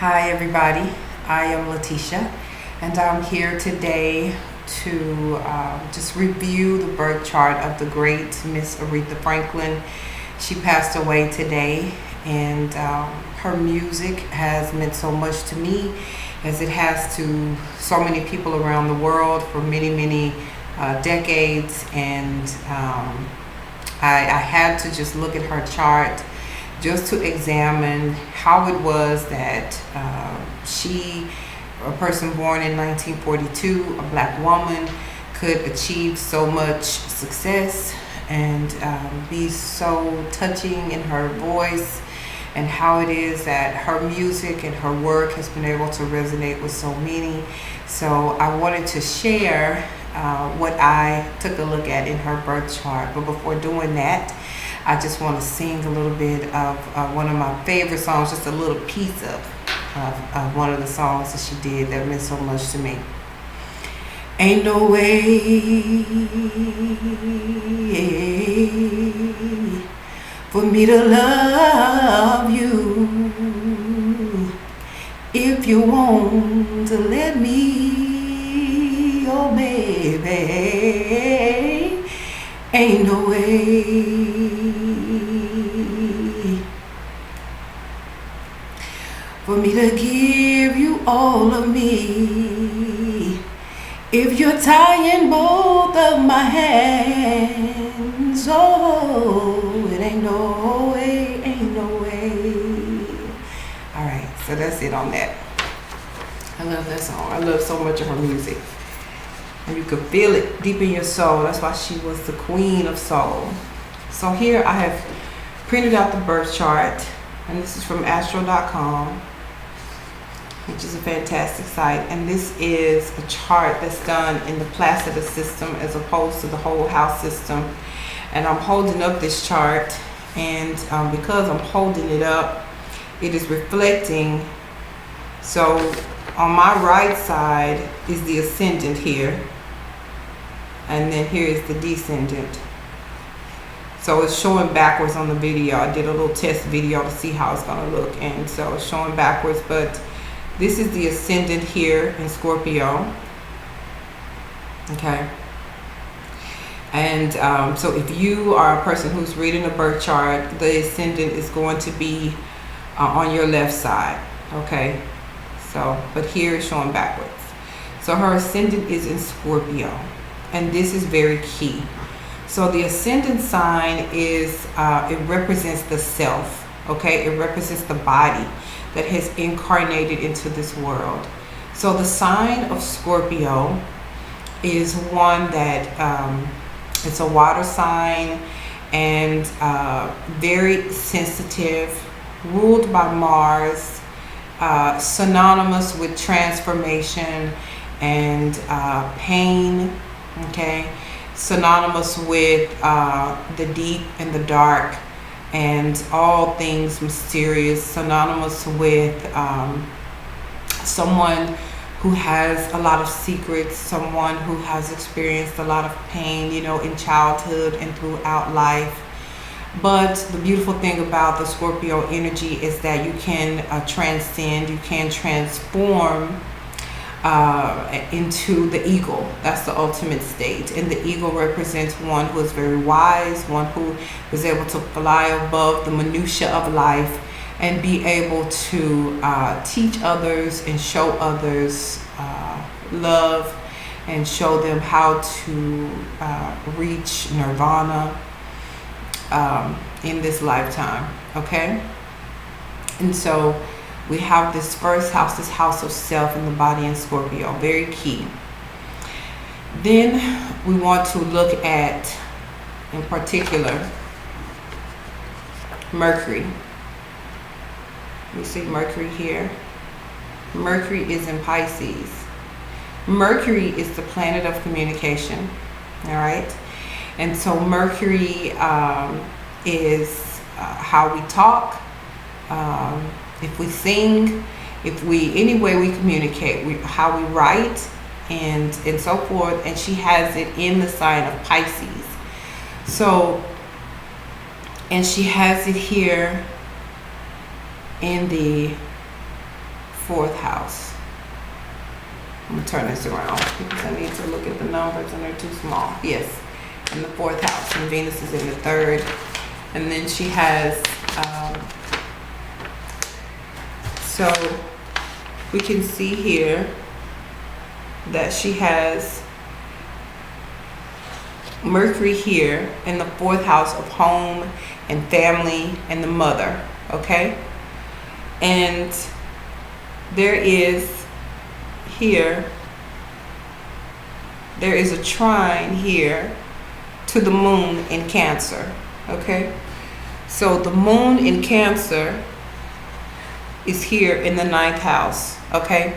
Hi everybody, I am Lateesha and I'm here today to just review the birth chart of the great Miss Aretha Franklin. She passed away today and her music has meant so much to me as it has to so many people around the world for many decades, and I had to just look at her chart just to examine how it was that she, a person born in 1942, a black woman, could achieve so much success and be so touching in her voice, and how it is that her music and her work has been able to resonate with so many. So I wanted to share what I took a look at in her birth chart. But before doing that, I just want to sing a little bit of one of my favorite songs, just a little piece of one of the songs that she did that meant so much to me. Ain't no way for me to love you if you want to let me, oh baby. Ain't no way for me to give you all of me if you're tying both of my hands. Oh, it ain't no way, ain't no way. All right, so that's it on that. I love that song. I love so much of her music. And you could feel it deep in your soul. That's why she was the queen of soul. So here I have printed out the birth chart, and this is from astro.com, which is a fantastic site. And this is a chart that's done in the Placida system as opposed to the whole house system. And I'm holding up this chart, and because I'm holding it up, it is reflecting. So on my right side is the ascendant here, and then here is the descendant. So it's showing backwards on the video. I did a little test video to see how it's gonna look, and so it's showing backwards, but this is the ascendant here in Scorpio. Okay. And so if you are a person who's reading a birth chart, the ascendant is going to be on your left side. Okay. So, but here it's showing backwards. So her ascendant is in Scorpio, and this is very key. So the ascendant sign is, it represents the self, okay? It represents the body that has incarnated into this world. So the sign of Scorpio is one that, it's a water sign, and very sensitive, ruled by Mars, synonymous with transformation and pain, okay? Synonymous with the deep and the dark and all things mysterious, synonymous with someone who has a lot of secrets, someone who has experienced a lot of pain, you know, in childhood and throughout life. But the beautiful thing about the Scorpio energy is that you can transcend, you can transform into the eagle. That's the ultimate state. And the eagle represents one who is very wise, one who is able to fly above the minutia of life and be able to teach others and show others love and show them how to reach nirvana in this lifetime, okay? And so we have this first house, this house of self in the body in Scorpio, very key. Then we want to look at, in particular, Mercury. You see Mercury here. Mercury is in Pisces. Mercury is the planet of communication, all right? And so Mercury is how we talk, if we sing, any way we communicate, how we write, and so forth. And she has it in the sign of Pisces. So, and she has it here in the 4th house. I'm gonna turn this around because I need to look at the numbers and they're too small. Yes, in the 4th house, and Venus is in the 3rd. And then she has, so we can see here that she has Mercury here in the 4th house of home and family and the mother, okay? And there is here, there is a trine here to the moon in Cancer, okay? So the moon in Cancer is here in the 9th house, okay?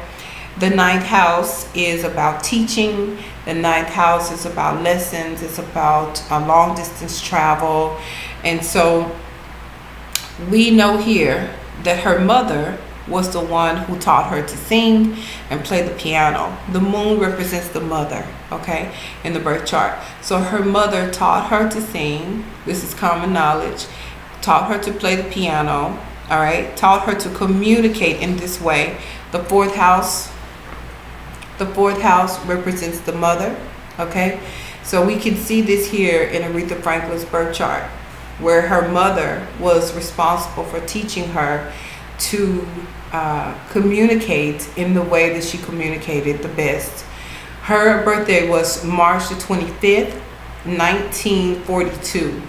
The 9th house is about teaching. The 9th house is about lessons. It's about long distance travel. And so we know here that her mother was the one who taught her to sing and play the piano. The moon represents the mother, okay, in the birth chart. So her mother taught her to sing. This is common knowledge. Taught her to play the piano, all right, taught her to communicate in this way. The 4th house represents the mother, okay? So we can see this here in Aretha Franklin's birth chart, where her mother was responsible for teaching her to communicate in the way that she communicated the best. Her birthday was March the 25th, 1942.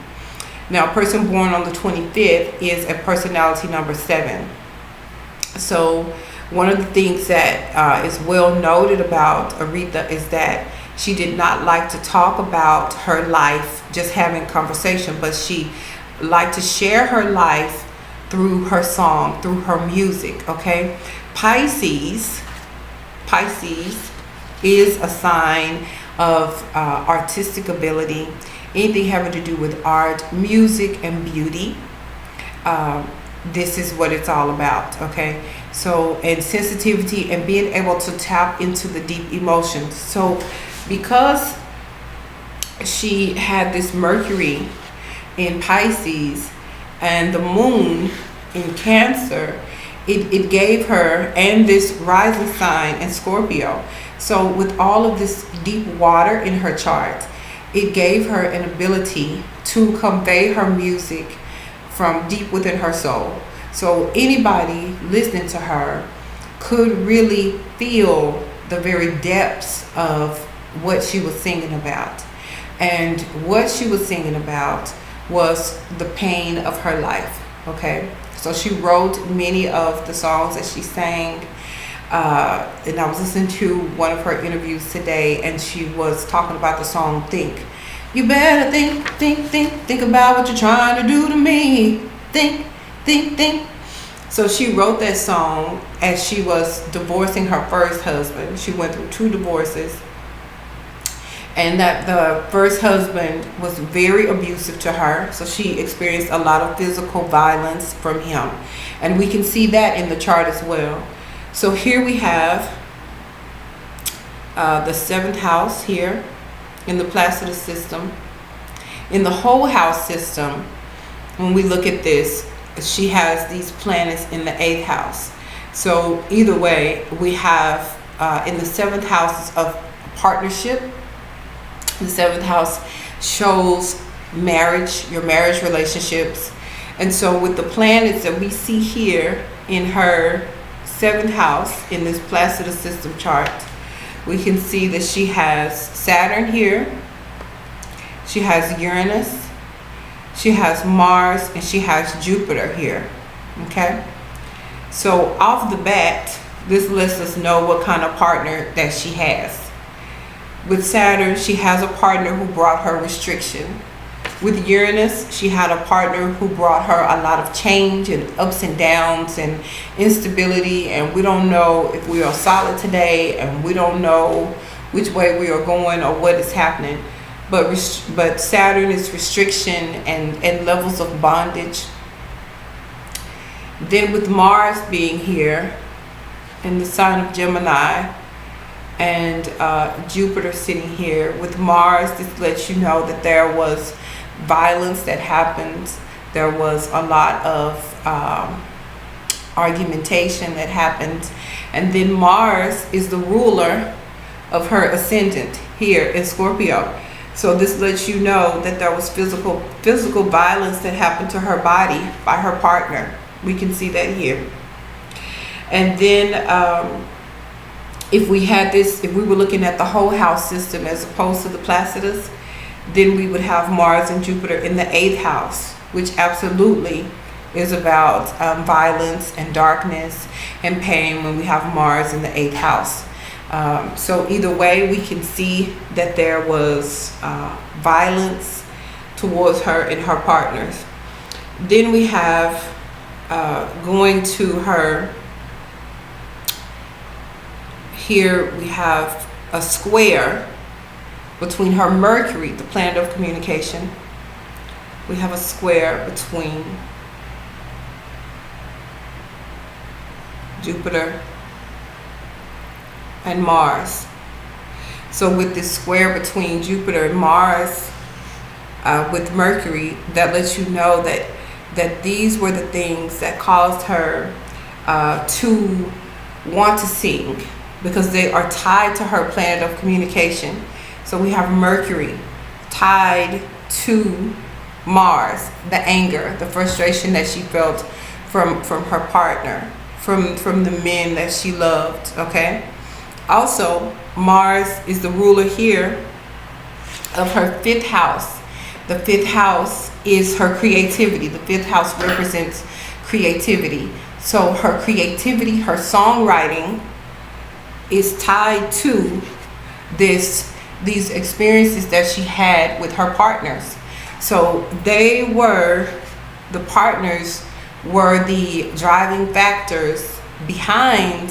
Now, a person born on the 25th is a personality number 7. So one of the things that is well noted about Aretha is that she did not like to talk about her life, just having conversation, but she liked to share her life through her song, through her music, okay? Pisces is a sign of artistic ability, anything having to do with art, music, and beauty. This is what it's all about, okay? So, and sensitivity and being able to tap into the deep emotions. So because she had this Mercury in Pisces and the moon in Cancer, it gave her, and this rising sign in Scorpio. So with all of this deep water in her chart, it gave her an ability to convey her music from deep within her soul. So anybody listening to her could really feel the very depths of what she was singing about. And what she was singing about was the pain of her life, okay? So she wrote many of the songs that she sang. And I was listening to one of her interviews today, and she was talking about the song Think. You better think about what you're trying to do to me. Think. So she wrote that song as she was divorcing her first husband. She went through 2 divorces. And that the first husband was very abusive to her. So she experienced a lot of physical violence from him. And we can see that in the chart as well. So here we have the 7th house here in the Placidus system. In the whole house system, when we look at this, she has these planets in the 8th house. So either way, we have in the 7th house of partnership. The 7th house shows marriage, your marriage relationships. And so with the planets that we see here in her 7th house in this Placidus system chart, we can see that she has Saturn here, she has Uranus, she has Mars, and she has Jupiter here, okay? So off the bat, this lets us know what kind of partner that she has. With Saturn, she has a partner who brought her restriction. With Uranus, she had a partner who brought her a lot of change and ups and downs and instability, and we don't know if we are solid today, and we don't know which way we are going or what is happening. But Saturn is restriction and levels of bondage. Then with Mars being here in the sign of Gemini, and Jupiter sitting here with Mars, this lets you know that there was violence that happened. There was a lot of argumentation that happens. And then Mars is the ruler of her ascendant here in Scorpio. So this lets you know that there was physical violence that happened to her body by her partner. We can see that here. And then if we were looking at the whole house system as opposed to the Placidus, then we would have Mars and Jupiter in the 8th house, which absolutely is about violence and darkness and pain when we have Mars in the 8th house. So either way, we can see that there was violence towards her and her partners. Then we have going to her, here we have a square between her Mercury, the planet of communication. We have a square between Jupiter and Mars. So with this square between Jupiter and Mars with Mercury, that lets you know that these were the things that caused her to want to sing, because they are tied to her planet of communication. So we have Mercury tied to Mars, the anger, the frustration that she felt from her partner, from the men that she loved, okay? Also, Mars is the ruler here of her 5th house. The 5th house is her creativity. The 5th house represents creativity. So her creativity, her songwriting is tied to these experiences that she had with her partners. So the partners were the driving factors behind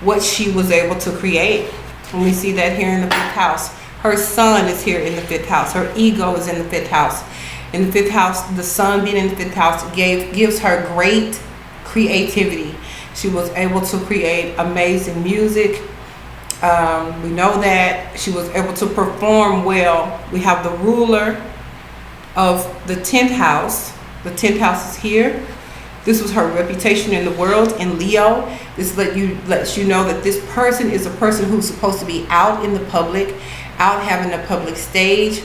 what she was able to create. And we see that here in the 5th house. Her sun is here in the 5th house. Her ego is in the 5th house. In the 5th house, the sun being in the 5th house gives her great creativity. She was able to create amazing music. We know that she was able to perform well. We have the ruler of the 10th house. The 10th house is here. This was her reputation in the world in Leo. This lets you know that this person is a person who's supposed to be out in the public, out having a public stage,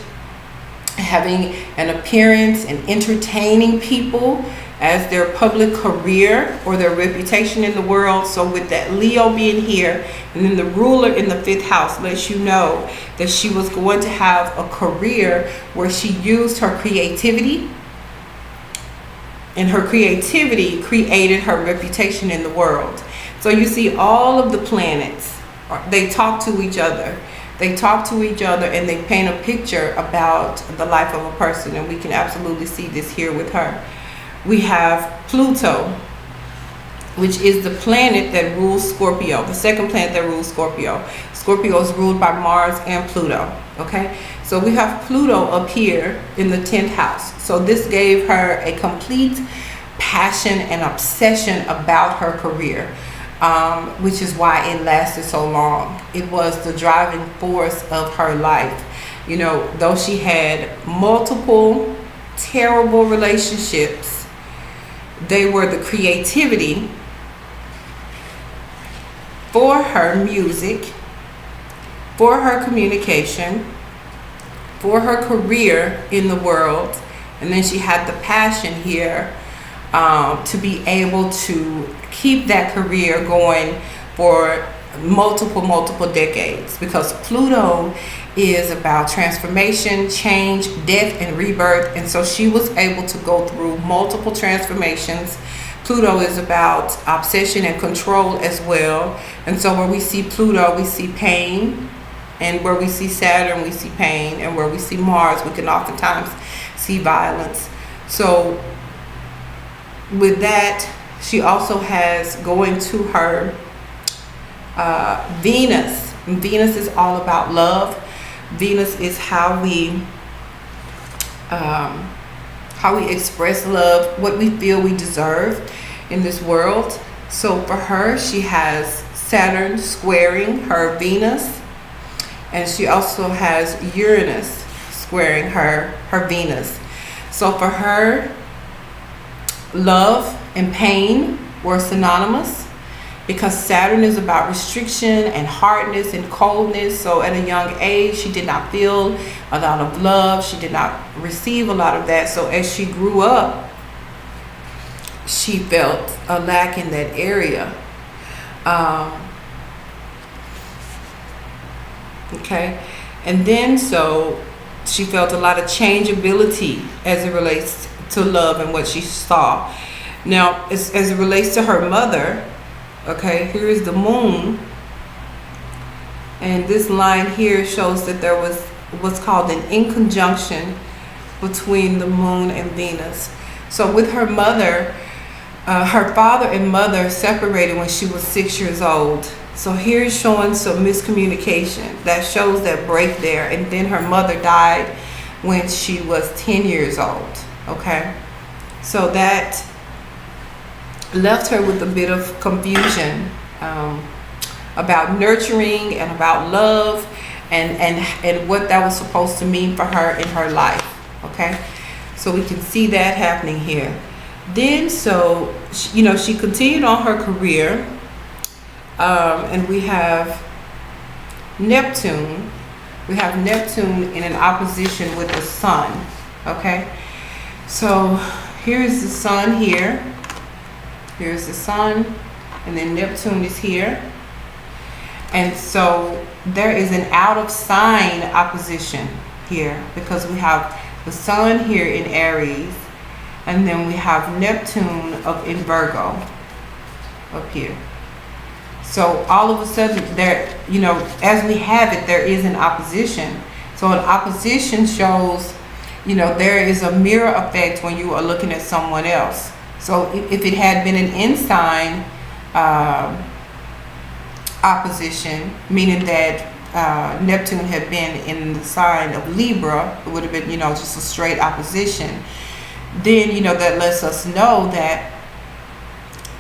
having an appearance and entertaining people as their public career or their reputation in the world. So with that Leo being here, and then the ruler in the 5th house lets you know that she was going to have a career where she used her creativity, and her creativity created her reputation in the world. So you see all of the planets, they talk to each other. They talk to each other and they paint a picture about the life of a person, and we can absolutely see this here with her. We have Pluto, which is the planet that rules Scorpio, the second planet that rules Scorpio. Scorpio is ruled by Mars and Pluto, okay? So we have Pluto up here in the 10th house. So this gave her a complete passion and obsession about her career, which is why it lasted so long. It was the driving force of her life. You know, though she had multiple terrible relationships, they were the creativity for her music, for her communication, for her career in the world. And then she had the passion here to be able to keep that career going for multiple decades, because Pluto is about transformation, change, death, and rebirth. And so she was able to go through multiple transformations. Pluto is about obsession and control as well. And so where we see Pluto, we see pain. And where we see Saturn, we see pain. And where we see Mars, we can oftentimes see violence. So with that, she also has going to her Venus. And Venus is all about love. Venus is how we express love, what we feel we deserve in this world. So for her, she has Saturn squaring her Venus, and she also has Uranus squaring her Venus. So for her, love and pain were synonymous, because Saturn is about restriction and hardness and coldness. So at a young age, she did not feel a lot of love. She did not receive a lot of that. So as she grew up, she felt a lack in that area. Okay. And then so she felt a lot of changeability as it relates to love and what she saw. Now, as it relates to her mother, okay, here is the moon. And this line here shows that there was what's called an inconjunction between the moon and Venus. So with her mother, her father and mother separated when she was 6 years old. So here's showing some miscommunication. That shows that break there. And then her mother died when she was 10 years old. Okay. So that left her with a bit of confusion about nurturing and about love and what that was supposed to mean for her in her life. Okay. So we can see that happening here. Then so, she continued on her career. And we have Neptune. We have Neptune in an opposition with the sun. Okay. So here's the sun here. Here's the sun. And then Neptune is here. And so there is an out of sign opposition here, because we have the sun here in Aries. And then we have Neptune in Virgo up here. So all of a sudden there, as we have it, there is an opposition. So an opposition shows, there is a mirror effect when you are looking at someone else. So if it had been an in-sign opposition, meaning that Neptune had been in the sign of Libra, it would have been, just a straight opposition. Then, that lets us know that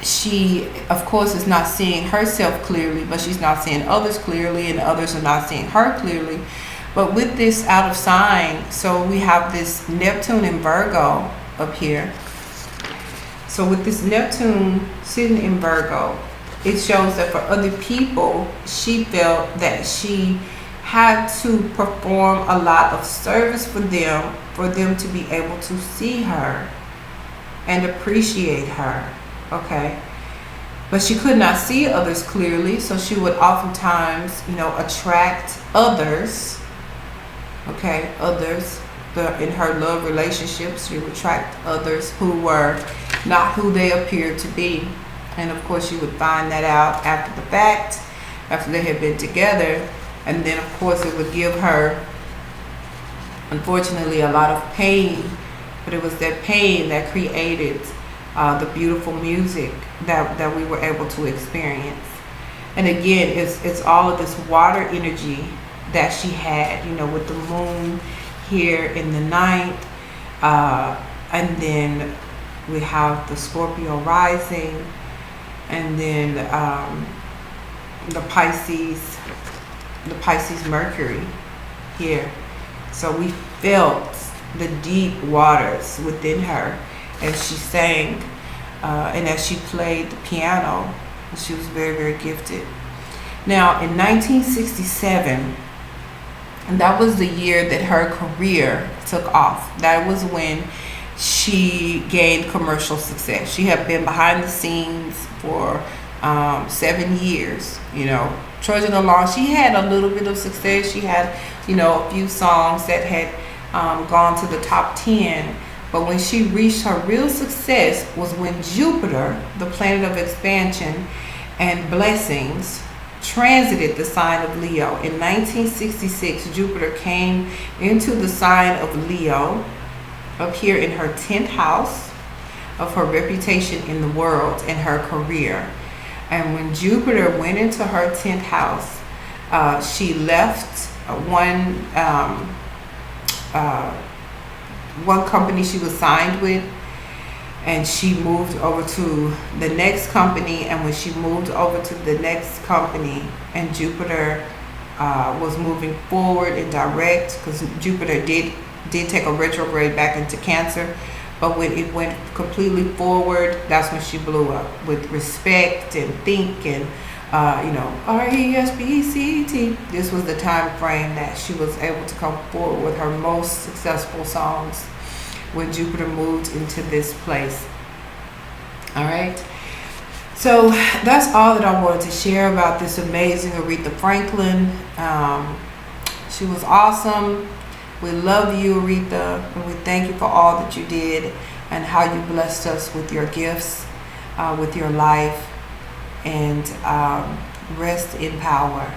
she, of course, is not seeing herself clearly, but she's not seeing others clearly, and others are not seeing her clearly. But with this out of sign, so we have this Neptune in Virgo up here. So with this Neptune sitting in Virgo, it shows that for other people, she felt that she had to perform a lot of service for them to be able to see her and appreciate her. Okay. But she could not see others clearly, so she would oftentimes, attract others. Okay, others. In her love relationships, she would attract others who were not who they appeared to be. And of course, she would find that out after the fact, after they had been together. And then, of course, it would give her, unfortunately, a lot of pain. But it was that pain that created the beautiful music that we were able to experience. And again, it's all of this water energy that she had, with the moon here in the ninth, and then we have the Scorpio rising, and then the Pisces Mercury here. So we felt the deep waters within her as she sang and as she played the piano. She was very, very gifted. Now in 1967, and that was the year that her career took off. That was when she gained commercial success. She had been behind the scenes for 7 years, trudging along. She had a little bit of success. She had, a few songs that had gone to the top 10. But when she reached her real success was when Jupiter, the planet of expansion and blessings, transited the sign of Leo. In 1966, Jupiter came into the sign of Leo up here in her 10th house of her reputation in the world and her career. And when Jupiter went into her 10th house, she left one company she was signed with, and she moved over to the next company. And when she moved over to the next company, and Jupiter was moving forward and direct, because Jupiter did take a retrograde back into Cancer, But when it went completely forward, that's when she blew up with respect and think and RESPECT. This was the time frame that she was able to come forward with her most successful songs when Jupiter moved into this place. All right. So that's all that I wanted to share about this amazing Aretha Franklin. She was awesome. We love you, Aretha, and we thank you for all that you did and how you blessed us with your gifts, with your life, and rest in power.